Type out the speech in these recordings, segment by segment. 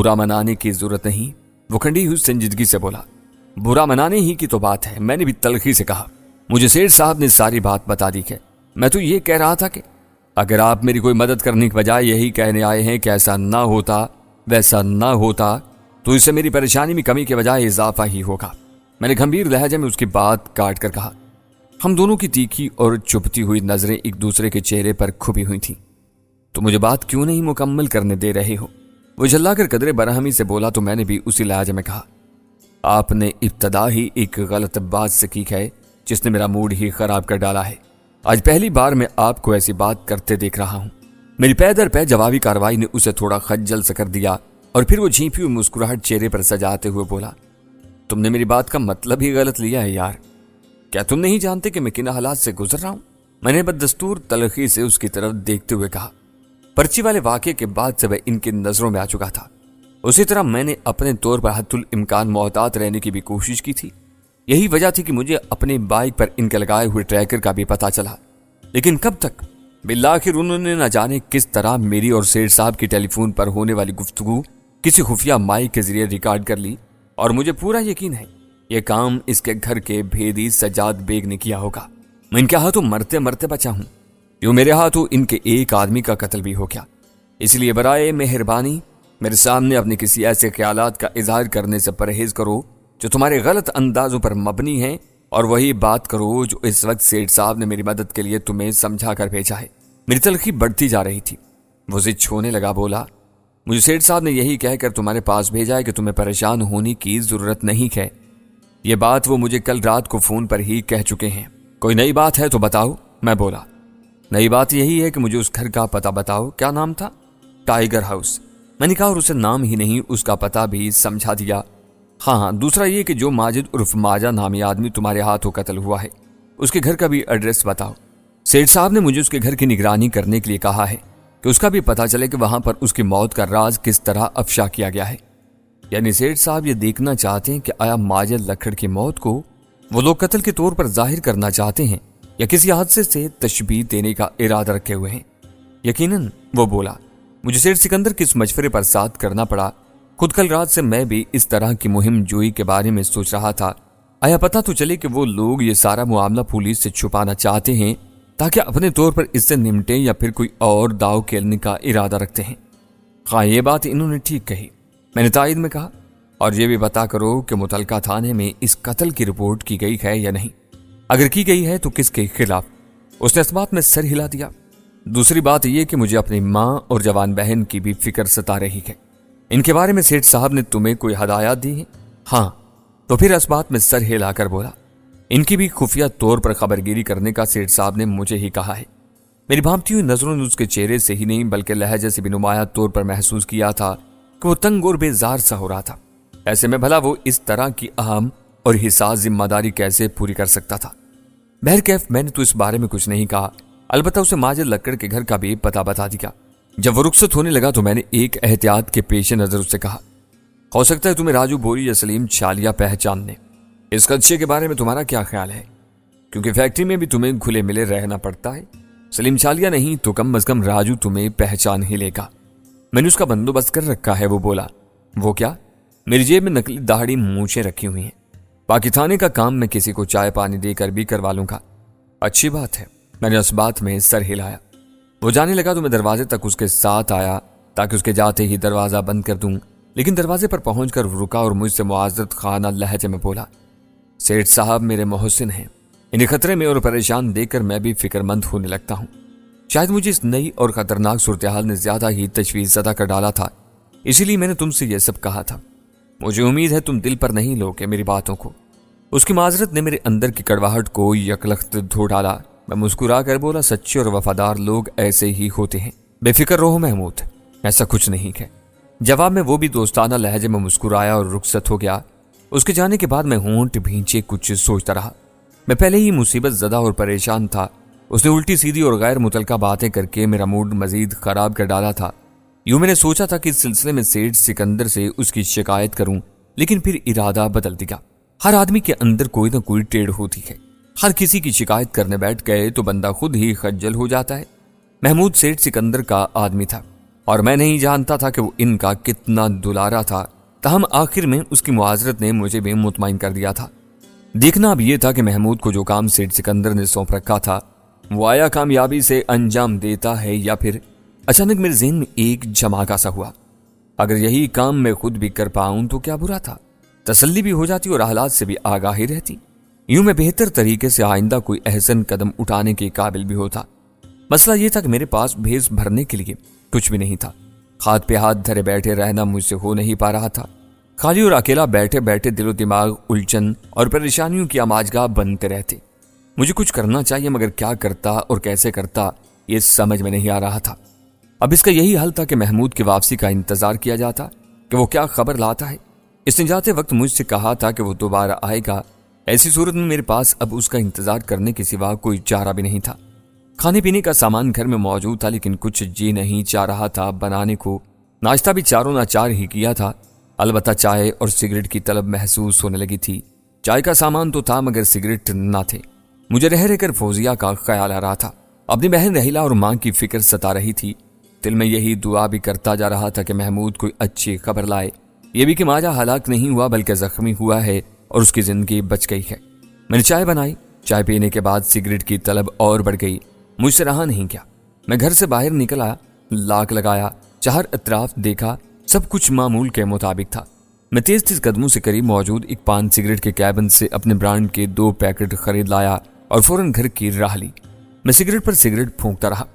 برا منانے کی ضرورت نہیں، وہ کھنڈی ہوئی سنجیدگی سے بولا۔ برا منانے ہی کی تو بات ہے، میں نے بھی تلخی سے کہا۔ مجھے سیٹھ صاحب نے ساری بات بتا دی ہے، میں تو یہ کہہ رہا تھا کہ اگر آپ میری کوئی مدد کرنے کے بجائے یہی کہنے آئے ہیں کہ ایسا نہ ہوتا ویسا نہ ہوتا تو اس سے میری پریشانی میں کمی کے بجائے اضافہ ہی ہوگا۔ میں نے گھمبیر لہجے میں اس کی بات کاٹ کر کہا۔ ہم دونوں کی تیکھی اور چپتی ہوئی نظریں ایک دوسرے کے چہرے پر کھبی ہوئی تھیں۔ تو مجھے بات کیوں نہیں مکمل کرنے دے رہے ہو؟ وہ جھلا کر قدرے برہمی سے بولا تو میں نے بھی اسی لہجے میں کہا۔ آپ نے ابتدا ہی ایک غلط بات سے کی ہے جس نے میرا موڈ ہی خراب کر ڈالا ہے۔ آج پہلی بار میں آپ کو ایسی بات کرتے دیکھ رہا ہوں۔ میری پے در پے جوابی کارروائی نے اسے تھوڑا خجل سے کر دیا اور پھر وہ جھیپی ہوئی مسکراہٹ چہرے پر سجاتے ہوئے بولا، تم نے میری بات کا مطلب ہی غلط لیا ہے یار۔ کیا تم نہیں جانتے کہ میں کن حالات سے گزر رہا ہوں؟ میں نے بددستور تلخی سے اس کی طرف دیکھتے ہوئے کہا۔ پرچی والے واقعے کے بعد سے وہ ان کی نظروں میں آ چکا تھا۔ اسی طرح میں نے اپنے طور پر حد الامکان محتاط رہنے کی بھی کوشش کی تھی۔ یہی وجہ تھی کہ مجھے اپنے بائک پر ان کے لگائے ہوئے ٹریکر کا بھی پتہ چلا، لیکن کب تک؟ بالآخر انہوں نے نہ جانے کس طرح میری اور سیٹھ صاحب کی ٹیلی فون پر ہونے والی گفتگو کسی خفیہ مائک کے ذریعے ریکارڈ کر لی، اور مجھے پورا یقین ہے یہ کام اس کے گھر کے بھیدی سجاد بیگ نے کیا ہوگا۔ میں ان کے ہاتھوں مرتے مرتے بچا ہوں، یوں میرے ہاتھوں ان کے ایک آدمی کا قتل بھی ہو گیا۔ اس لیے برائے مہربانی میرے سامنے اپنے کسی ایسے خیالات کا اظہار کرنے سے پرہیز کرو جو تمہارے غلط اندازوں پر مبنی ہیں، اور وہی بات کرو جو اس وقت سیٹھ صاحب نے میری مدد کے لیے تمہیں سمجھا کر بھیجا ہے۔ میری تلخی بڑھتی جا رہی تھی۔ وہ ضد چھونے لگا، بولا، مجھے سیٹھ صاحب نے یہی کہہ کر تمہارے پاس بھیجا ہے کہ تمہیں پریشان ہونے کی ضرورت نہیں ہے۔ یہ بات وہ مجھے کل رات کو فون پر ہی کہہ چکے ہیں۔ کوئی نئی بات ہے تو بتاؤ، میں بولا۔ نئی بات یہی ہے کہ مجھے اس گھر کا پتہ بتاؤ۔ کیا نام تھا؟ ٹائیگر ہاؤس، میں نے کہا، اور اسے نام ہی نہیں اس کا پتہ بھی سمجھا دیا۔ ہاں، دوسرا یہ کہ جو ماجد عرف ماجہ نامی آدمی تمہارے ہاتھوں قتل ہوا ہے اس کے گھر کا بھی ایڈریس بتاؤ۔ سیٹھ صاحب نے مجھے اس کے گھر کی نگرانی کرنے کے لیے کہا ہے کہ اس کا بھی پتہ چلے کہ وہاں پر اس کی موت کا راز کس طرح افشا کیا گیا ہے۔ یعنی سیٹھ صاحب یہ دیکھنا چاہتے ہیں کہ آیا ماجد لکھڑ کی موت کو وہ لوگ قتل کے طور پر ظاہر کرنا چاہتے ہیں یا کسی حادثے سے تشبیہ دینے کا ارادہ رکھے ہوئے ہیں۔ یقیناً، وہ بولا۔ مجھے سیٹھ سکندر کے اس مشورے پر ساتھ کرنا پڑا۔ خود کل رات سے میں بھی اس طرح کی مہم جوئی کے بارے میں سوچ رہا تھا۔ آیا پتہ تو چلے کہ وہ لوگ یہ سارا معاملہ پولیس سے چھپانا چاہتے ہیں تاکہ اپنے طور پر اس سے نمٹیں یا پھر کوئی اور داؤ کھیلنے کا ارادہ رکھتے ہیں۔ ہاں، یہ بات انہوں نے ٹھیک کہی، میں نے تائید میں کہا۔ اور یہ بھی پتا کرو کہ متعلقہ تھانے میں اس قتل کی رپورٹ کی گئی ہے یا نہیں، اگر کی گئی ہے تو کس کے خلاف؟ اس نے اس بات میں سر ہلا دیا۔ دوسری بات یہ کہ مجھے اپنی ماں اور جوان بہن کی بھی فکر ستا رہی ہے۔ ان کے بارے میں سیٹھ صاحب نے تمہیں کوئی ہدایات دی ہیں؟ ہاں۔ تو پھر اس بات میں سر ہلا کر بولا، ان کی بھی خفیہ طور پر خبرگیری کرنے کا سیٹھ صاحب نے مجھے ہی کہا ہے۔ میری بھانپتی ہوئی نظروں نے اس کے چہرے سے ہی نہیں بلکہ لہجے سے بھی نمایاں طور پر محسوس کیا تھا کہ وہ تنگ اور بیزار سا ہو رہا تھا۔ ایسے میں بھلا وہ اس طرح کی اہم اور حساس ذمہ داری کیسے پوری کر سکتا تھا؟ بہرکیف میں نے تو اس بارے میں کچھ نہیں کہا، البتہ اسے ماجد لکڑ کے گھر کا بھی پتہ بتا دیا۔ جب وہ رخصت ہونے لگا تو میں نے ایک احتیاط کے پیش نظر اس سے کہا، ہو سکتا ہے تمہیں راجو بوری یا سلیم چالیا پہچان لیں۔ اس خدشے کے بارے میں تمہارا کیا خیال ہے؟ کیونکہ فیکٹری میں بھی تمہیں گھلے ملے رہنا پڑتا ہے۔ سلیم چالیا نہیں تو کم از کم راجو تمہیں پہچان ہی لے گا۔ میں نے اس کا بندوبست کر رکھا ہے، وہ بولا۔ وہ کیا؟ میری جیب میں نقلی داڑھی مونچھیں رکھی ہوئی ہیں، باقی تھانے کا کام میں کسی کو چائے پانی دے کر بھی کروا لوں گا۔ اچھی بات ہے، میں نے اس بات میں سر ہلایا۔ وہ جانے لگا تو میں دروازے تک اس کے ساتھ آیا تاکہ اس کے جاتے ہی دروازہ بند کر دوں، لیکن دروازے پر پہنچ کر رکا اور مجھ سے معذرت خانہ لہجے میں بولا، سیٹھ صاحب میرے محسن ہیں، انہیں خطرے میں اور پریشان دیکھ کر میں بھی فکر مند ہونے لگتا ہوں۔ شاید مجھے اس نئی اور خطرناک صورتحال نے زیادہ ہی تشویش زدہ کر ڈالا تھا، اسی لیے میں نے تم سے یہ سب کہا تھا۔ مجھے امید ہے تم دل پر نہیں لوگے میری باتوں کو۔ اس کی معذرت نے میرے اندر کی کڑواہٹ کو یکلخت دھو ڈالا۔ میں مسکرا کر بولا، سچے اور وفادار لوگ ایسے ہی ہوتے ہیں، بے فکر رہو محمود، ایسا کچھ نہیں ہے۔ جواب میں وہ بھی دوستانہ لہجے میں مسکرایا اور رخصت ہو گیا۔ اس کے جانے کے بعد میں ہونٹ بھینچے کچھ سوچتا رہا۔ میں پہلے ہی مصیبت زدہ اور پریشان تھا، اس نے الٹی سیدھی اور غیر متعلقہ باتیں کر کے میرا موڈ مزید خراب کر ڈالا تھا۔ یوں میں نے سوچا تھا کہ اس سلسلے میں سیٹھ سکندر سے اس کی شکایت کروں، لیکن پھر ارادہ بدل دیا۔ ہر آدمی کے اندر کوئی نہ کوئی ٹیڑھ ہوتی ہے، ہر کسی کی شکایت کرنے بیٹھ گئے تو بندہ خود ہی خجل ہو جاتا ہے۔ محمود سیٹھ سکندر کا آدمی تھا، اور میں نہیں جانتا تھا کہ وہ ان کا کتنا دلارا تھا، تاہم آخر میں اس کی معذرت نے مجھے بھی مطمئن کر دیا تھا۔ دیکھنا اب یہ تھا کہ محمود کو جو کام سیٹھ سکندر نے سونپ رکھا تھا وہ آیا کامیابی سے انجام دیتا ہے یا پھر اچانک میرے ذہن میں ایک جھماکا سا ہوا، اگر یہی کام میں خود بھی کر پاؤں تو کیا برا تھا، تسلی بھی ہو جاتی اور حالات سے بھی آگاہی رہتی، یوں میں بہتر طریقے سے آئندہ کوئی احسن قدم اٹھانے کے قابل بھی ہوتا۔ مسئلہ یہ تھا کہ میرے پاس بھیس بھرنے کے لیے کچھ بھی نہیں تھا، ہاتھ پہ ہاتھ دھرے بیٹھے رہنا مجھ سے ہو نہیں پا رہا تھا، خالی اور اکیلا بیٹھے بیٹھے دل و دماغ الجھن اور پریشانیوں کی آماجگاہ بنتے رہتے۔ مجھے کچھ کرنا چاہیے مگر کیا کرتا اور کیسے کرتا یہ سمجھ میں نہیں آ رہا تھا۔ اب اس کا یہی حل تھا کہ محمود کی واپسی کا انتظار کیا جاتا کہ وہ کیا خبر لاتا ہے۔ اس نے جاتے وقت مجھ سے کہا تھا کہ وہ دوبارہ آئے گا، ایسی صورت میں میرے پاس اب اس کا انتظار کرنے کے سوا کوئی چارہ بھی نہیں تھا۔ کھانے پینے کا سامان گھر میں موجود تھا لیکن کچھ جی نہیں چاہ رہا تھا بنانے کو، ناشتہ بھی چاروں ناچار ہی کیا تھا، البتہ چائے اور سگریٹ کی طلب محسوس ہونے لگی تھی۔ چائے کا سامان تو تھا مگر سگریٹ نہ تھے۔ مجھے رہ رہ کر فوزیہ کا خیال آ رہا تھا، اپنی بہن رحیلہ اور ماں کی فکر ستا رہی تھی۔ دل میں یہی دعا بھی کرتا جا رہا تھا کہ محمود کوئی اچھی خبر لائے، یہ بھی کہ ماجا ہلاک نہیں ہوا بلکہ زخمی ہوا ہے اور اس کی زندگی بچ گئی ہے۔ میں نے چائے بنائی، چائے پینے کے بعد سگریٹ کی طلب اور بڑھ گئی، مجھ سے رہا نہیں کیا۔ میں گھر سے باہر نکلا، لاک لگایا، چہر اطراف دیکھا، سب کچھ معمول کے مطابق تھا۔ میں تیز تیز قدموں سے قریب موجود ایک پان سگریٹ کے کیبن سے اپنے برانڈ کے 2 پیکٹ خرید لایا اور فوراً گھر کی راہ لی۔ میں سگریٹ پر سگریٹ پھونکتا رہا۔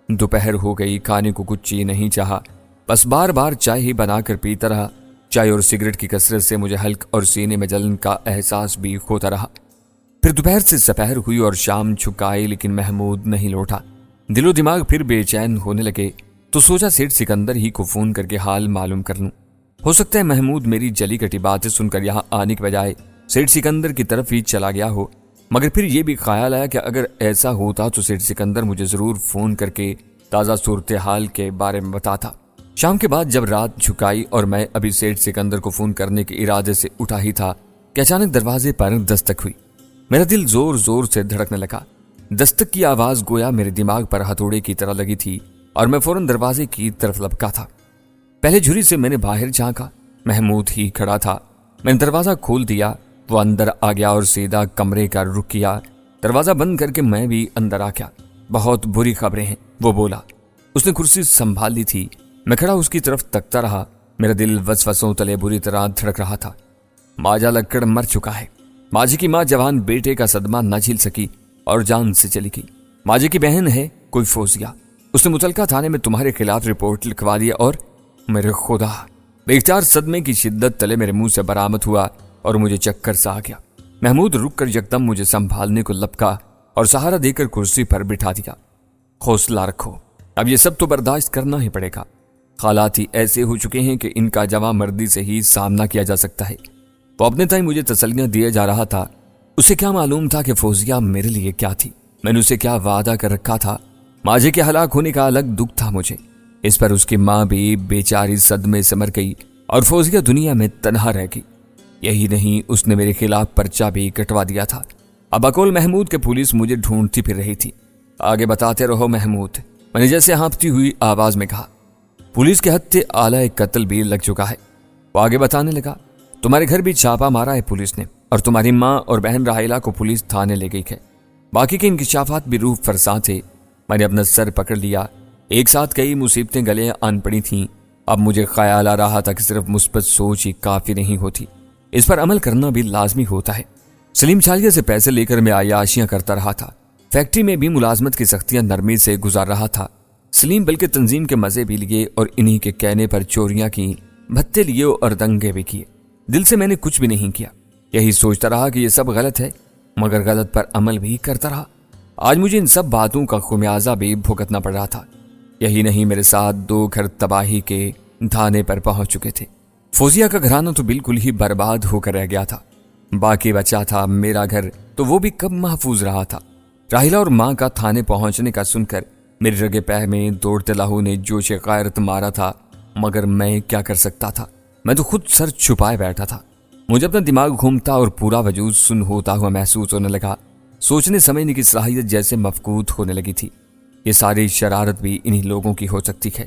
دوپہر ہو گئی، کھانے کو کچھ چی نہیں چاہا، بس بار بار چائے ہی بنا کر پیتا رہا۔ چائے اور سگریٹ کی کثرت سے مجھے حلق اور سینے میں جلن کا احساس بھی ہوتا رہا۔ پھر دوپہر سے سپہر ہوئی اور شام چھکائی لیکن محمود نہیں لوٹا۔ دل و دماغ پھر بے چین ہونے لگے تو سوچا سیٹھ سکندر ہی کو فون کر کے حال معلوم کر لوں، ہو سکتا ہے محمود میری جلی کٹی باتیں سن کر یہاں آنے کے بجائے سیٹھ سکندر کی طرف ہی چلا گیا ہو۔ مگر پھر یہ بھی خیال آیا کہ اگر ایسا ہوتا تو سیٹھ سکندر مجھے ضرور فون کر کے تازہ صورتحال کے بارے میں بتاتا۔ شام کے بعد جب رات جھکائی اور میں ابھی سیٹھ سکندر کو فون کرنے کے ارادے سے اٹھا ہی تھا کہ اچانک دروازے پر دستک ہوئی۔ میرا دل زور زور سے دھڑکنے لگا۔ دستک کی آواز گویا میرے دماغ پر ہتھوڑے کی طرح لگی تھی اور میں فوراً دروازے کی طرف لپکا تھا۔ پہلے جھری سے میں نے باہر جھانکا، محمود ہی کھڑا تھا۔ میں نے دروازہ کھول دیا، وہ اندر آ گیا اور سیدھا کمرے کا رخ کیا۔ دروازہ بند کر کے میں بھی اندر آ گیا۔ بہت بری خبریں ہیں، وہ بولا۔ اس نے کرسی سنبھال لی تھی۔ میں کھڑا اس کی طرف تکتا رہا، میرا دل وسوسوں تلے بری طرح دھڑک رہا تھا۔ ماجا لکڑ مر چکا ہے۔ ماجی کی ماں جوان بیٹے کا صدمہ نہ جھیل سکی اور جان سے چلی گئی۔ ماجی کی بہن ہے کوئی فوزیہ، اس نے متعلقہ تھانے میں تمہارے خلاف رپورٹ لکھوا دی اور میرے خدا، بیچار صدمے کی شدت تلے میرے منہ سے برآمد ہوا اور مجھے چکر سا آ گیا۔ محمود رک کر یکدم مجھے سنبھالنے کو لپکا اور سہارا دے کر کرسی پر بٹھا دیا۔ حوصلہ رکھو، اب یہ سب تو برداشت کرنا ہی پڑے گا۔ حالات ہی ایسے ہو چکے ہیں کہ ان کا جواں مردی سے ہی سامنا کیا جا سکتا ہے۔ وہ اپنے تائیں مجھے تسلیاں دیے جا رہا تھا۔ اسے کیا معلوم تھا کہ فوزیہ میرے لیے کیا تھی، میں نے اسے کیا وعدہ کر رکھا تھا۔ ماجے کے ہلاک ہونے کا الگ دکھ تھا مجھے، اس پر اس کی ماں بھی بیچاری صدمے سے مر گئی اور فوزیہ دنیا میں تنہا رہ گئی۔ یہی نہیں، اس نے میرے خلاف پرچہ بھی کٹوا دیا تھا۔ اب بقول محمود کے پولیس مجھے ڈھونڈتی پھر رہی تھی۔ آگے بتاتے رہو محمود، میں نے جیسے ہانپتی ہوئی آواز میں کہا۔ پولیس کے ہتھے آلہ قتل بھی لگ چکا ہے۔ وہ آگے بتانے لگا، تمہارے گھر بھی چھاپا مارا ہے پولیس نے اور تمہاری ماں اور بہن راحیلہ کو پولیس تھانے لے گئی ہے۔ باقی کے انکشافات بھی روح فرسا تھے۔ میں نے اپنا سر پکڑ لیا، ایک ساتھ کئی مصیبتیں گلے آن پڑی تھیں۔ اب مجھے خیال آ رہا تھا کہ صرف مثبت سوچ ہی کافی نہیں ہوتی، اس پر عمل کرنا بھی لازمی ہوتا ہے۔ سلیم چھالیہ سے پیسے لے کر میں عیاشیاں کرتا رہا تھا، فیکٹری میں بھی ملازمت کی سختیاں نرمی سے گزار رہا تھا۔ سلیم بلکہ تنظیم کے مزے بھی لیے اور انہی کے کہنے پر چوریاں کی، بھتے لیے اور دنگے بھی کیے۔ دل سے میں نے کچھ بھی نہیں کیا، یہی سوچتا رہا کہ یہ سب غلط ہے، مگر غلط پر عمل بھی کرتا رہا۔ آج مجھے ان سب باتوں کا خمیازہ بھی بھگتنا پڑ رہا تھا۔ یہی نہیں، میرے ساتھ 2 گھر تباہی کے دھانے پر پہنچ چکے تھے۔ فوزیہ کا گھرانہ تو بالکل ہی برباد ہو کر رہ گیا تھا، باقی بچا تھا میرا گھر، تو وہ بھی کب محفوظ رہا تھا۔ راحیلہ اور ماں کا تھانے پہنچنے کا سن کر میری رگے پہ میں دوڑتے لہو نے جوش غیرت مارا تھا، مگر میں کیا کر سکتا تھا؟ میں تو خود سر چھپائے بیٹھا تھا۔ مجھے اپنا دماغ گھومتا اور پورا وجود سن ہوتا ہوا محسوس ہونے لگا۔ سوچنے سمجھنے کی صلاحیت جیسے مفقود ہونے لگی تھی۔ یہ ساری شرارت بھی انہی لوگوں کی ہو سکتی ہے۔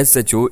SHO